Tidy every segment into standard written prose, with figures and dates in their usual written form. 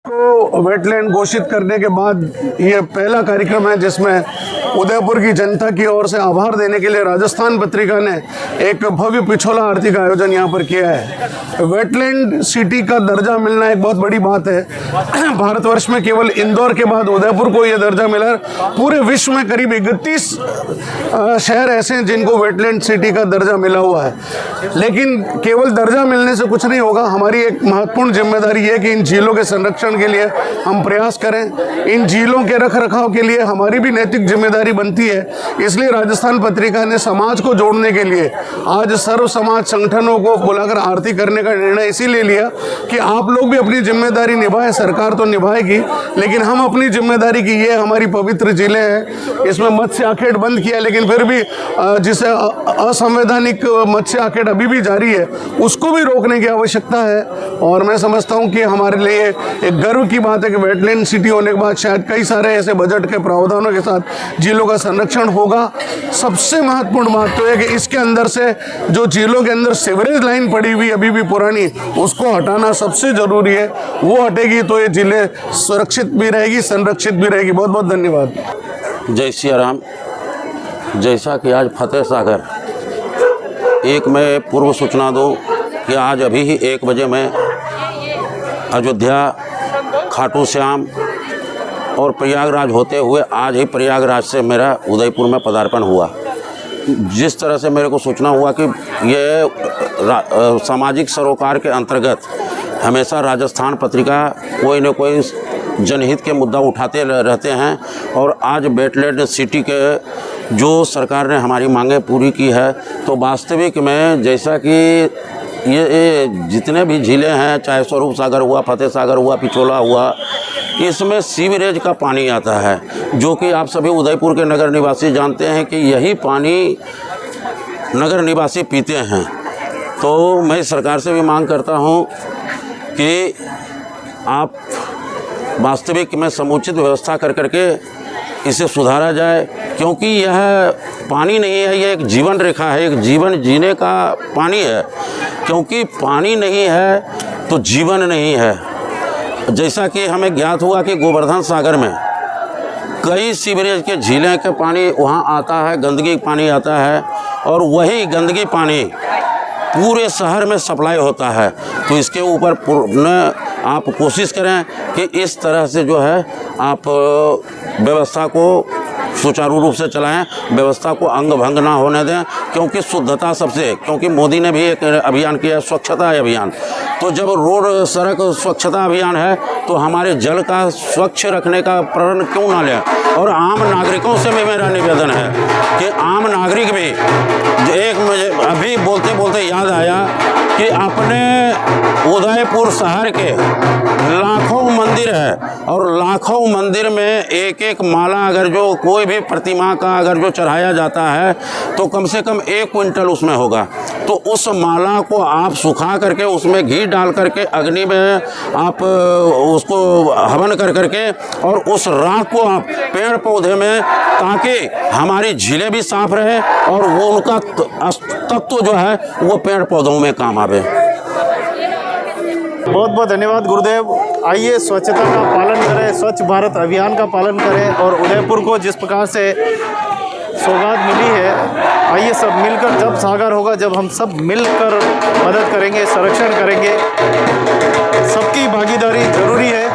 को वेटलैंड घोषित करने के बाद ये पहला कार्यक्रम है जिसमें उदयपुर की जनता की ओर से आभार देने के लिए राजस्थान पत्रिका ने एक भव्य पिछोला आरती का आयोजन यहाँ पर किया है। वेटलैंड सिटी का दर्जा मिलना एक बहुत बड़ी बात है। भारतवर्ष में केवल इंदौर के बाद उदयपुर को यह दर्जा मिला। पूरे विश्व में करीब 31 शहर ऐसे हैं जिनको वेटलैंड सिटी का दर्जा मिला हुआ है। लेकिन केवल दर्जा मिलने से कुछ नहीं होगा। हमारी एक महत्वपूर्ण जिम्मेदारी है कि इन झीलों के संरक्षण के लिए हम प्रयास करें। इन झीलों के रख रखाव के लिए हमारी भी नैतिक जिम्मेदारी बनती है। इसलिए राजस्थान पत्रिका ने समाज को जोड़ने के लिए आज सर्व समाज संगठनों को बुलाकर आरती करने का निर्णय इसीलिए लिया कि आप लोग भी अपनी जिम्मेदारी निभाएं। सरकार तो निभाएगी, लेकिन हम अपनी जिम्मेदारी की, ये हमारी पवित्र झीलें हैं। इसमें मत्स्य आखेट बंद किया, लेकिन फिर भी जिसे असंवैधानिक मत्स्य आखेट अभी भी जारी है, उसको भी रोकने की आवश्यकता है। और मैं समझता हूँ कि हमारे लिए एक गर्व की बात है कि वेटलैंड सिटी होने के बाद शायद कई सारे ऐसे बजट के प्रावधानों के साथ झीलों का संरक्षण होगा। सबसे महत्वपूर्ण बात तो है कि इसके अंदर से जो झीलों के अंदर सीवरेज लाइन पड़ी हुई अभी भी पुरानी, उसको हटाना सबसे ज़रूरी है। वो हटेगी तो ये झीलें सुरक्षित भी रहेगी, संरक्षित भी रहेगी। बहुत बहुत धन्यवाद। जय सिया राम। जैसा कि आज फतेह सागर, एक मैं पूर्व सूचना दूं कि आज अभी ही 1 बजे मैं अयोध्या, खाटू श्याम और प्रयागराज होते हुए आज ही प्रयागराज से मेरा उदयपुर में पदार्पण हुआ। जिस तरह से मेरे को सूचना हुआ कि ये सामाजिक सरोकार के अंतर्गत हमेशा राजस्थान पत्रिका कोई न कोई जनहित के मुद्दा उठाते रहते हैं, और आज वेटलैंड सिटी के जो सरकार ने हमारी मांगें पूरी की है, तो वास्तविक में जैसा कि ये जितने भी झीलें हैं, चाहे स्वरूप सागर हुआ, फतेह सागर हुआ, पिछोला हुआ, इसमें सीवरेज का पानी आता है, जो कि आप सभी उदयपुर के नगर निवासी जानते हैं कि यही पानी नगर निवासी पीते हैं। तो मैं सरकार से भी मांग करता हूं कि आप वास्तविक में समुचित व्यवस्था कर करके इसे सुधारा जाए, क्योंकि यह पानी नहीं है, यह एक जीवन रेखा है, एक जीवन जीने का पानी है। क्योंकि पानी नहीं है तो जीवन नहीं है। जैसा कि हमें ज्ञात हुआ कि गोवर्धन सागर में कई सीवरेज के झीलें के पानी वहाँ आता है, गंदगी पानी आता है, और वही गंदगी पानी पूरे शहर में सप्लाई होता है। तो इसके ऊपर पूर्ण आप कोशिश करें कि इस तरह से जो है आप व्यवस्था को सुचारू रूप से चलाएं, व्यवस्था को अंग भंग ना होने दें, क्योंकि शुद्धता सबसे, क्योंकि मोदी ने भी एक अभियान किया है, स्वच्छता अभियान। तो जब रोड सड़क स्वच्छता अभियान है तो हमारे जल का स्वच्छ रखने का प्रण क्यों ना लें। और आम नागरिकों से भी मेरा निवेदन है कि आम नागरिक भी, एक मुझे अभी बोलते बोलते याद आया कि अपने उदयपुर शहर के लाखों मंदिर है, और लाखों मंदिर में एक एक माला अगर जो कोई भी प्रतिमा का अगर जो चढ़ाया जाता है तो कम से कम 1 क्विंटल उसमें होगा। तो उस माला को आप सुखा करके उसमें घी डाल करके अग्नि में आप उसको हवन कर करके, और उस राख को आप पेड़ पौधे में, ताकि हमारी झीलें भी साफ रहे और वो उनका तत्व जो है वो पेड़ पौधों में काम आवे। बहुत बहुत धन्यवाद गुरुदेव। आइए स्वच्छता का पालन करें, स्वच्छ भारत अभियान का पालन करें, और उदयपुर को जिस प्रकार से सौगात मिली है, आइए सब मिलकर, जब सागर होगा, जब हम सब मिलकर मदद करेंगे, संरक्षण करेंगे, सबकी भागीदारी जरूरी है।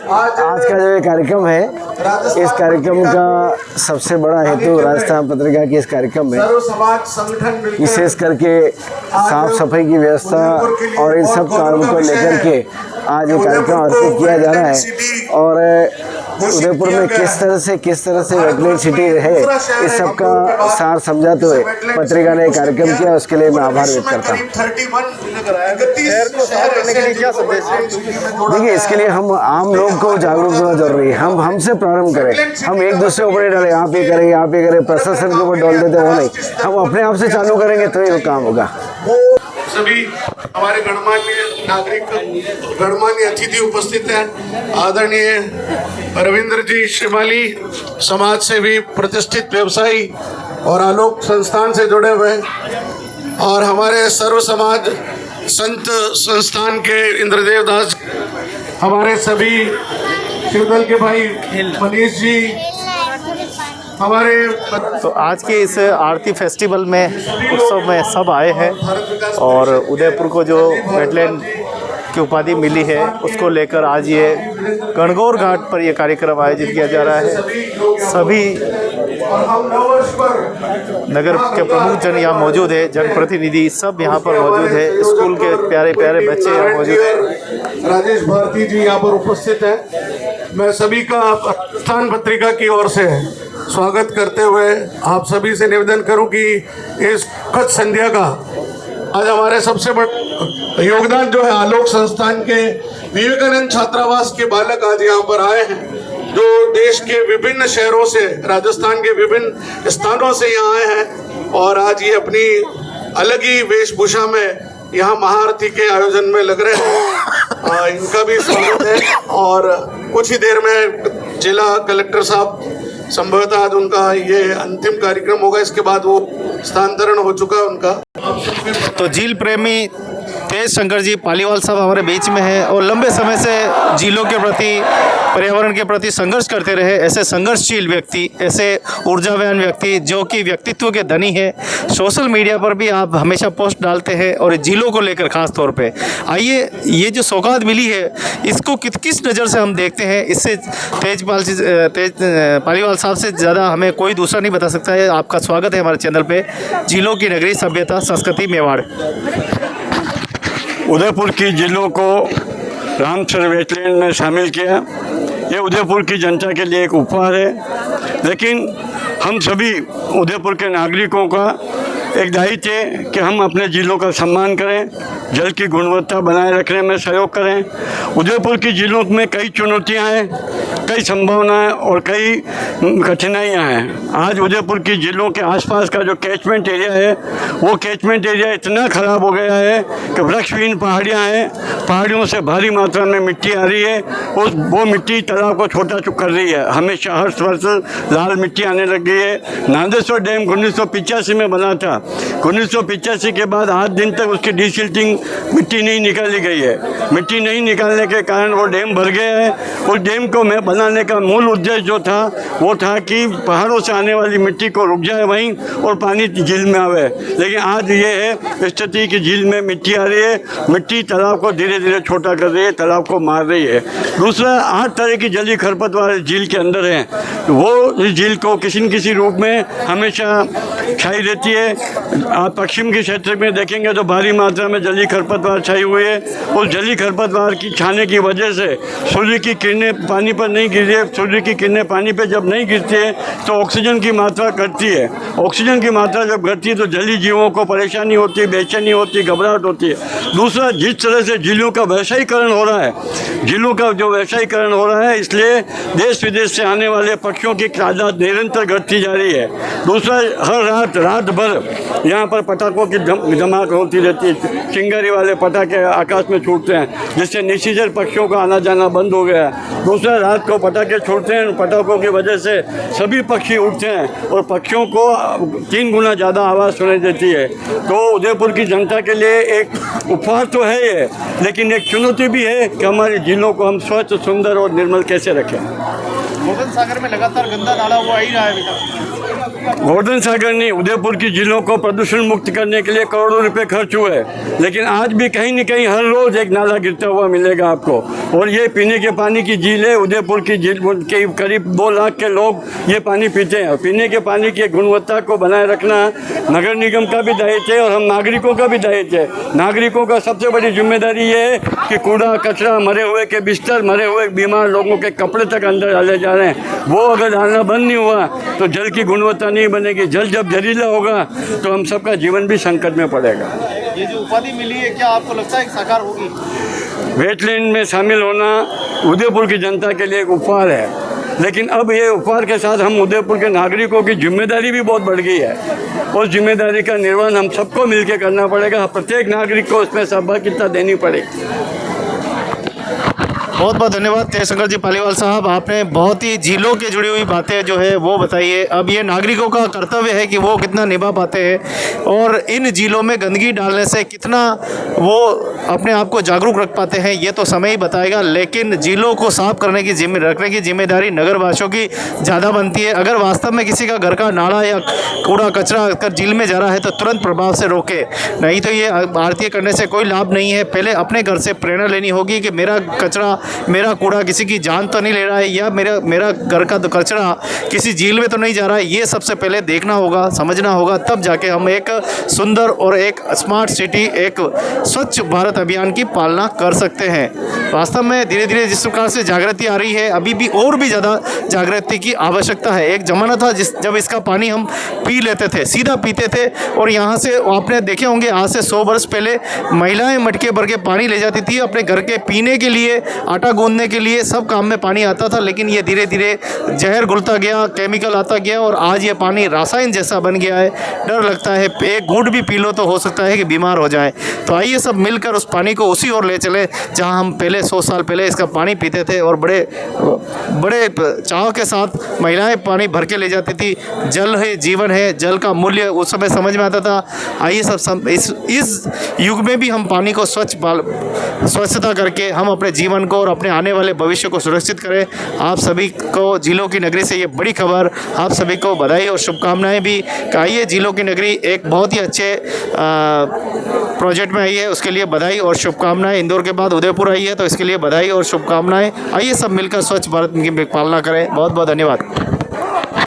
आज का जो ये कार्यक्रम है, इस कार्यक्रम का सबसे बड़ा हेतु राजस्थान पत्रिका की इस कार्यक्रम में विशेष करके साफ सफाई की व्यवस्था और इन सब कारणों को लेकर के आज ये कार्यक्रम आयोजित किया जा रहा है। और उदयपुर में किस तरह से वेटलैंड सिटी है, इस सब का सार समझाते हुए पत्रिका ने कार्यक्रम किया, उसके लिए मैं आभार व्यक्त करता हूँ। देखिए, इसके लिए हम आम लोग को जागरूक होना जरूरी है। हम हमसे प्रारंभ करें, हम एक दूसरे ऊपर डालें, आप ये करें, आप ये करें, प्रशासन के ऊपर डाल देते, वो नहीं, हम अपने आप से चालू करेंगे तो ये काम होगा। सभी हमारे गणमान्य नागरिक, गणमान्य अतिथि उपस्थित हैं। आदरणीय रविंद्र जी श्रीमाली, समाज सेवी, प्रतिष्ठित व्यवसायी, और आलोक संस्थान से जुड़े हुए और हमारे सर्व समाज संत संस्थान के इंद्रदेव दास, हमारे सभी शिवदल के भाई मनीष जी, हमारे तो आज के इस आरती फेस्टिवल में उत्सव में सब आए हैं और उदयपुर को जो वेटलैंड की उपाधि मिली है उसको लेकर आज ये गणगौर घाट पर ये कार्यक्रम आयोजित किया जा रहा है। सभी नगर के प्रमुख जन यहाँ मौजूद है, जनप्रतिनिधि सब यहाँ पर मौजूद है, स्कूल के प्यारे प्यारे बच्चे यहाँ मौजूद हैं। राजेश भारती जी यहाँ पर उपस्थित हैं। मैं सभी का राजस्थान पत्रिका की ओर से स्वागत करते हुए आप सभी से निवेदन करूं कि इस खत संध्या का आज हमारे सबसे बड़ा योगदान जो है आलोक संस्थान के विवेकानंद छात्रावास के बालक आज यहाँ पर आए हैं, जो देश के विभिन्न शहरों से, राजस्थान के विभिन्न स्थानों से यहाँ आए हैं और आज ये अपनी अलग ही वेशभूषा में यहाँ महाआरती के आयोजन में लग रहे हैं। इनका भी स्वागत है और कुछ ही देर में जिला कलेक्टर साहब संभवतः आज उनका ये अंतिम कार्यक्रम होगा, इसके बाद वो स्थानांतरण हो चुका है उनका। तो झील प्रेमी तेज शंकर जी पालीवाल साहब हमारे बीच में हैं और लंबे समय से झीलों के प्रति, पर्यावरण के प्रति संघर्ष करते रहे। ऐसे संघर्षशील व्यक्ति, ऐसे ऊर्जावान व्यक्ति जो कि व्यक्तित्व के धनी है, सोशल मीडिया पर भी आप हमेशा पोस्ट डालते हैं और झीलों को लेकर खास तौर पे। आइए, ये जो सौगात मिली है इसको किस नज़र से हम देखते हैं, इससे तेज पालीवाल साहब से ज़्यादा हमें कोई दूसरा नहीं बता सकता है। आपका स्वागत है हमारे चैनल पे, झीलों की नगरी सभ्यता संस्कृति मेवाड़। उदयपुर की झीलों को रामसर वेटलैंड में शामिल किया, ये उदयपुर की जनता के लिए एक उपहार है। लेकिन हम सभी उदयपुर के नागरिकों का एक दायित्व है कि हम अपने झीलों का सम्मान करें, जल की गुणवत्ता बनाए रखने में सहयोग करें। उदयपुर की झीलों में कई चुनौतियां हैं, कई संभावनाएं और कई कठिनाइयां हैं। आज उदयपुर की झीलों के आसपास का जो कैचमेंट एरिया है वो कैचमेंट एरिया इतना ख़राब हो गया है कि वृक्षहीन पहाड़ियाँ हैं, पहाड़ियों से भारी मात्रा में मिट्टी आ रही है, वो मिट्टी तालाब को छोटा कर रही है। हमेशा हर वर्ष लाल मिट्टी आने लग गई है। नागेश्वर डैम 1985 में बना था, 1985 के बाद आज दिन तक उसकी डिसिल्टिंग मिट्टी नहीं निकाली गई है। मिट्टी नहीं निकालने के कारण वो डैम भर गया है। उस डैम को मैं बनाने का मूल उद्देश्य जो था वो था कि पहाड़ों से आने वाली मिट्टी को रुक जाए वहीं और पानी झील में आवे। लेकिन आज ये है स्थिति कि झील में मिट्टी आ रही है, मिट्टी तालाब को धीरे धीरे छोटा कर रही है, तालाब को मार रही है। दूसरा, 8 तरह की जलीय खरपतवार झील के अंदर हैं, वो इस झील को किसी न किसी रूप में हमेशा छाई रहती है। आप पश्चिम के क्षेत्र में देखेंगे तो भारी मात्रा में जलीय खरपतवार छाई हुई है। उस जलीय खरपतवार की छाने की वजह से सूर्य की किरणें पानी पर नहीं गिर रही है। सूर्य की किरणें पानी पर जब नहीं गिरती है तो ऑक्सीजन की मात्रा घटती है। ऑक्सीजन की मात्रा जब घटती है तो जलीय जीवों को परेशानी होती है, बेचैनी होती है, घबराहट होती है। दूसरा, जिस तरह से झीलों का वैश्वीकरण हो रहा है, झीलों का जो वैश्वीकरण हो रहा है, इसलिए देश विदेश से आने वाले पक्षियों की तादाद निरंतर घटती जा रही है। दूसरा, हर रात भर यहाँ पर पटाखों की धमाक होती रहती है। चिंगारी वाले पटाखे आकाश में छूटते हैं, जिससे निशाचर पक्षियों का आना जाना बंद हो गया है। दूसरा, रात को पटाखे छूटते हैं, पटाखों की वजह से सभी पक्षी उठते हैं और पक्षियों को 3 गुना ज़्यादा आवाज़ सुनाई देती है। तो उदयपुर की जनता के लिए एक उपहार तो है ये, लेकिन एक चुनौती भी है कि हमारी झीलों को हम स्वच्छ, सुंदर और निर्मल कैसे रखें। गोवर्धन सागर में लगातार गंदा नाला हुआ ही रहा है अभी तक। गोवर्धन सागर ने उदयपुर की झीलों को प्रदूषण मुक्त करने के लिए करोड़ों रुपए खर्च हुए, लेकिन आज भी कहीं न कहीं हर रोज़ एक नाला गिरता हुआ मिलेगा आपको। और ये पीने के पानी की झील है। उदयपुर की झील के करीब 2 लाख के लोग ये पानी पीते हैं। पीने के पानी की गुणवत्ता को बनाए रखना नगर निगम का भी दायित्व है और हम नागरिकों का भी दायित्व है। नागरिकों का सबसे बड़ी जिम्मेदारी ये है कि कूड़ा कचरा, मरे हुए के बिस्तर, मरे हुए बीमार लोगों के कपड़े तक अंदर डाले जा रहे हैं, वो अगर डालना बंद नहीं हुआ तो जल की गुणवत्ता नहीं बनेगी। जल जब जहरीला होगा तो हम सबका जीवन भी संकट में पड़ेगा। ये जो उपाधि मिली है, क्या आपको लगता है साकार होगी? वेटलैंड में शामिल होना उदयपुर की जनता के लिए एक उपहार है, लेकिन अब ये उपहार के साथ हम उदयपुर के नागरिकों की जिम्मेदारी भी बहुत बढ़ गई है। उस जिम्मेदारी का निर्वहन हम सबको मिलकर करना पड़ेगा। प्रत्येक नागरिक को उसमें सहभागिता देनी पड़ेगी। बहुत बहुत धन्यवाद जयशंकर जी पालीवाल साहब, आपने बहुत ही झीलों के जुड़ी हुई बातें जो है वो बताइए। अब ये नागरिकों का कर्तव्य है कि वो कितना निभा पाते हैं और इन झीलों में गंदगी डालने से कितना वो अपने आप को जागरूक रख पाते हैं, ये तो समय ही बताएगा। लेकिन झीलों को साफ करने की रखने की जिम्मेदारी नगरवासियों की ज़्यादा बनती है। अगर वास्तव में किसी का घर का नाला या कूड़ा कचरा अगर झील में जा रहा है तो तुरंत प्रभाव से रोके, नहीं तो ये आरती करने से कोई लाभ नहीं है। पहले अपने घर से प्रेरणा लेनी होगी कि मेरा कचरा, मेरा कूड़ा किसी की जान तो नहीं ले रहा है, या मेरा घर का कचरा किसी झील में तो नहीं जा रहा है। ये सबसे पहले देखना होगा, समझना होगा, तब जाके हम एक सुंदर और एक स्मार्ट सिटी, एक स्वच्छ भारत अभियान की पालना कर सकते हैं। वास्तव में धीरे धीरे जिस प्रकार से जागृति आ रही है, अभी भी और भी ज़्यादा जागृति की आवश्यकता है। एक ज़माना था जब इसका पानी हम पी लेते थे, सीधा पीते थे, और यहाँ से आपने देखे होंगे आज से 100 वर्ष पहले महिलाएं मटके भर के पानी ले जाती थी अपने घर के पीने के लिए, आटा गूंदने के लिए, सब काम में पानी आता था। लेकिन ये धीरे धीरे जहर घुलता गया, केमिकल आता गया और आज ये पानी रासायन जैसा बन गया है। डर लगता है एक घूंट भी पी लो तो हो सकता है कि बीमार हो जाए। तो आइए सब मिलकर उस पानी को उसी ओर ले चले जहाँ हम पहले 100 साल पहले इसका पानी पीते थे और बड़े बड़े चाव के साथ महिलाएं पानी भर के ले जाती थी। जल है जीवन है, जल का मूल्य उस समय समझ में आता था। आइए सब इस युग में भी हम पानी को स्वच्छता करके हम अपने जीवन को और अपने आने वाले भविष्य को सुरक्षित करें। आप सभी को झीलों की नगरी से ये बड़ी खबर, आप सभी को बधाई और शुभकामनाएं भी। आइए झीलों की नगरी एक बहुत ही अच्छे प्रोजेक्ट में आई है, उसके लिए बधाई और शुभकामनाएं। इंदौर के बाद उदयपुर आई है तो इसके लिए बधाई और शुभकामनाएं। आइए सब मिलकर स्वच्छ भारत की पालना करें। बहुत बहुत धन्यवाद।